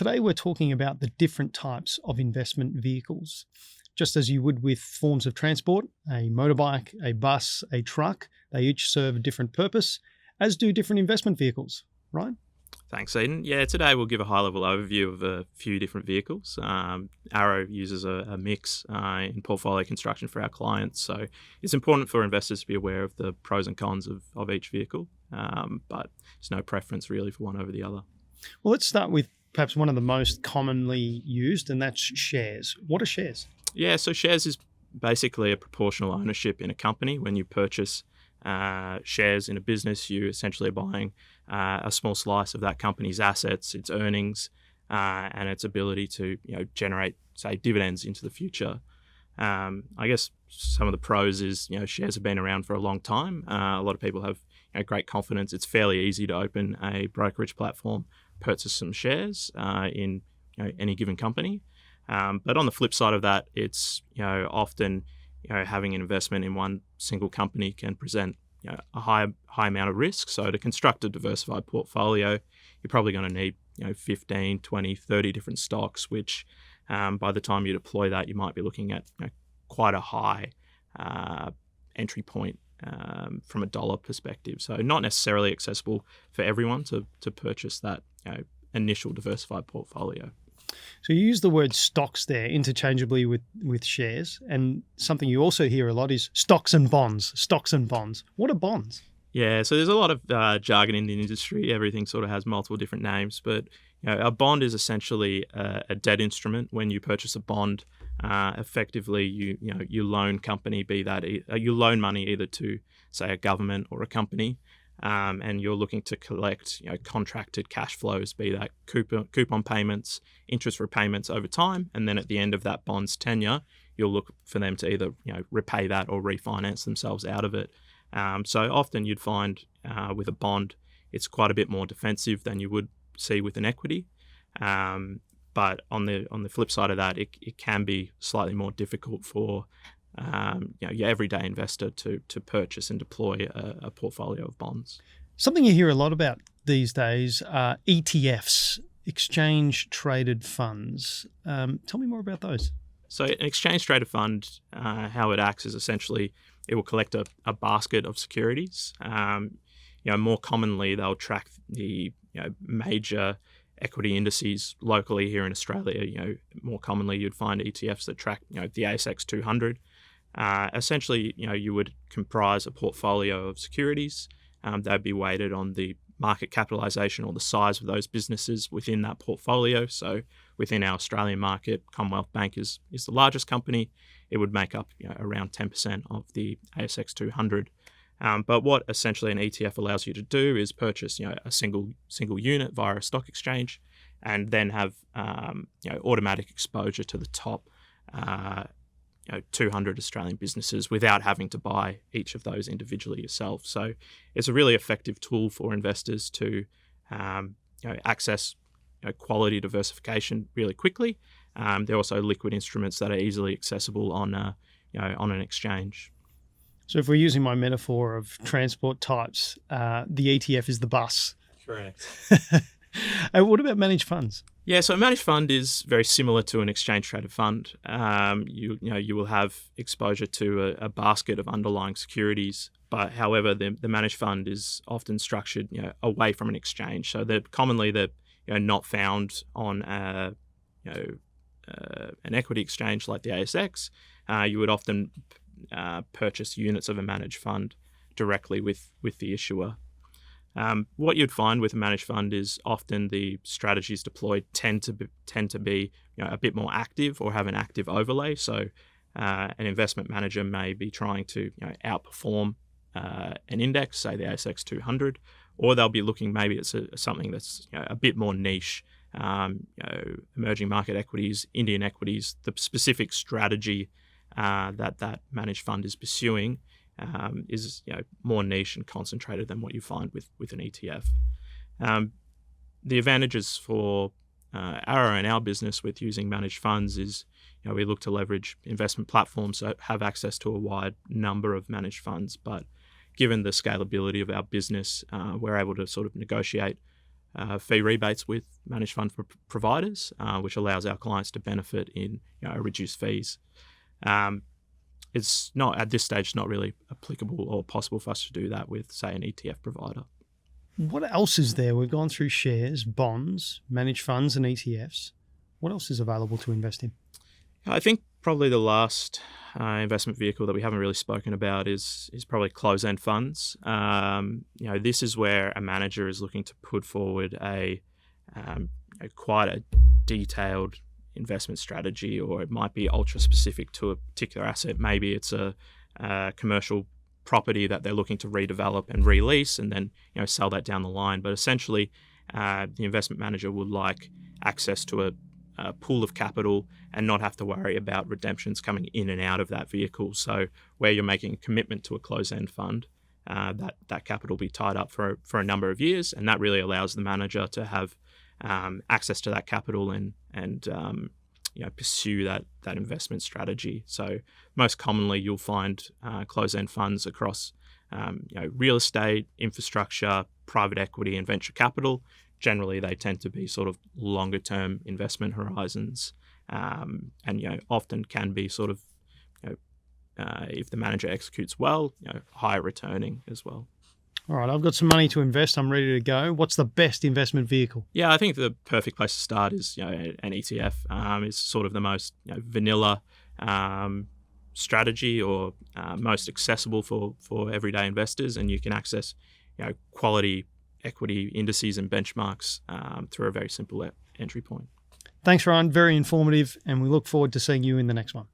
Today we're talking about the different types of investment vehicles. Just as you would with forms of transport, a motorbike, a bus, a truck, they each serve a different purpose, as do different investment vehicles, right? Thanks, Seton. Yeah, today we'll give a high-level overview of a few different vehicles. Arrow uses a mix in portfolio construction for our clients, so it's important for investors to be aware of the pros and cons of each vehicle, but there's no preference really for one over the other. Well, let's start with perhaps one of the most commonly used, and that's shares. What are shares? Yeah, so shares is basically a proportional ownership in a company. When you purchase shares in a business, you essentially are buying a small slice of that company's assets, its earnings, and its ability to generate, say, dividends into the future. I guess some of the pros is shares have been around for a long time. A lot of people have great confidence. It's fairly easy to open a brokerage platform, purchase some shares in any given company. But on the flip side of that, it's often having an investment in one single company can present a high amount of risk. So to construct a diversified portfolio, you're probably going to need 15, 20, 30 different stocks, which by the time you deploy that, you might be looking at quite a high entry point from a dollar perspective. So not necessarily accessible for everyone to purchase that initial diversified portfolio. So you use the word stocks there interchangeably with shares, and something you also hear a lot is stocks and bonds. Stocks and bonds. What are bonds? Yeah, so there's a lot of jargon in the industry. Everything sort of has multiple different names, but a bond is essentially a debt instrument. When you purchase a bond, effectively you loan company, you loan money either to, say, a government or a company. And you're looking to collect contracted cash flows, be that coupon payments, interest repayments over time, and then at the end of that bond's tenure, you'll look for them to either repay that or refinance themselves out of it. So often you'd find with a bond, it's quite a bit more defensive than you would see with an equity. But on the flip side of that, it can be slightly more difficult for your everyday investor to purchase and deploy a portfolio of bonds. Something you hear a lot about these days are ETFs, exchange traded funds. Tell me more about those. So an exchange traded fund, how it acts is essentially it will collect a basket of securities. More commonly they'll track the major equity indices locally here in Australia. More commonly you'd find ETFs that track the ASX 200. Essentially, you would comprise a portfolio of securities. They'd be weighted on the market capitalisation or the size of those businesses within that portfolio. So within our Australian market, Commonwealth Bank is the largest company. It would make up around 10% of the ASX 200. But what essentially an ETF allows you to do is purchase a single unit via a stock exchange, and then have automatic exposure to the top 200 Australian businesses without having to buy each of those individually yourself. So it's a really effective tool for investors to access quality diversification really quickly. They're also liquid instruments that are easily accessible on an exchange. So if we're using my metaphor of transport types, the ETF is the bus. Correct. What about managed funds? Yeah, so a managed fund is very similar to an exchange traded fund. You will have exposure to a basket of underlying securities, but however, the managed fund is often structured away from an exchange. So they're not found on an equity exchange like the ASX. You would often purchase units of a managed fund directly with the issuer. What you'd find with a managed fund is often the strategies deployed tend to be a bit more active or have an active overlay. So an investment manager may be trying to outperform an index, say the ASX 200, or they'll be looking maybe at something that's a bit more niche, emerging market equities, Indian equities. The specific strategy that managed fund is pursuing is more niche and concentrated than what you find with an ETF. The advantages for Arrow and our business with using managed funds is we look to leverage investment platforms that have access to a wide number of managed funds, but given the scalability of our business, we're able to sort of negotiate fee rebates with managed fund providers, which allows our clients to benefit in reduced fees. It's not at this stage not really applicable or possible for us to do that with, say, an ETF provider. What else is there? We've gone through shares, bonds, managed funds, and ETFs. What else is available to invest in? I think probably the last investment vehicle that we haven't really spoken about is probably closed-end funds. This is where a manager is looking to put forward quite a detailed investment strategy, or it might be ultra specific to a particular asset. Maybe it's a commercial property that they're looking to redevelop and release, and then sell that down the line. But essentially, the investment manager would like access to a pool of capital and not have to worry about redemptions coming in and out of that vehicle. So where you're making a commitment to a closed-end fund, that capital will be tied up for a number of years, and that really allows the manager to have access to that capital and pursue that investment strategy. So most commonly you'll find closed-end funds across real estate, infrastructure, private equity, and venture capital. Generally, they tend to be sort of longer-term investment horizons, and often can be sort of if the manager executes well, higher returning as well. All right, I've got some money to invest. I'm ready to go. What's the best investment vehicle? Yeah, I think the perfect place to start is an ETF. Is sort of the most vanilla strategy, or most accessible for everyday investors, and you can access quality equity indices and benchmarks through a very simple entry point. Thanks, Ryan. Very informative, and we look forward to seeing you in the next one.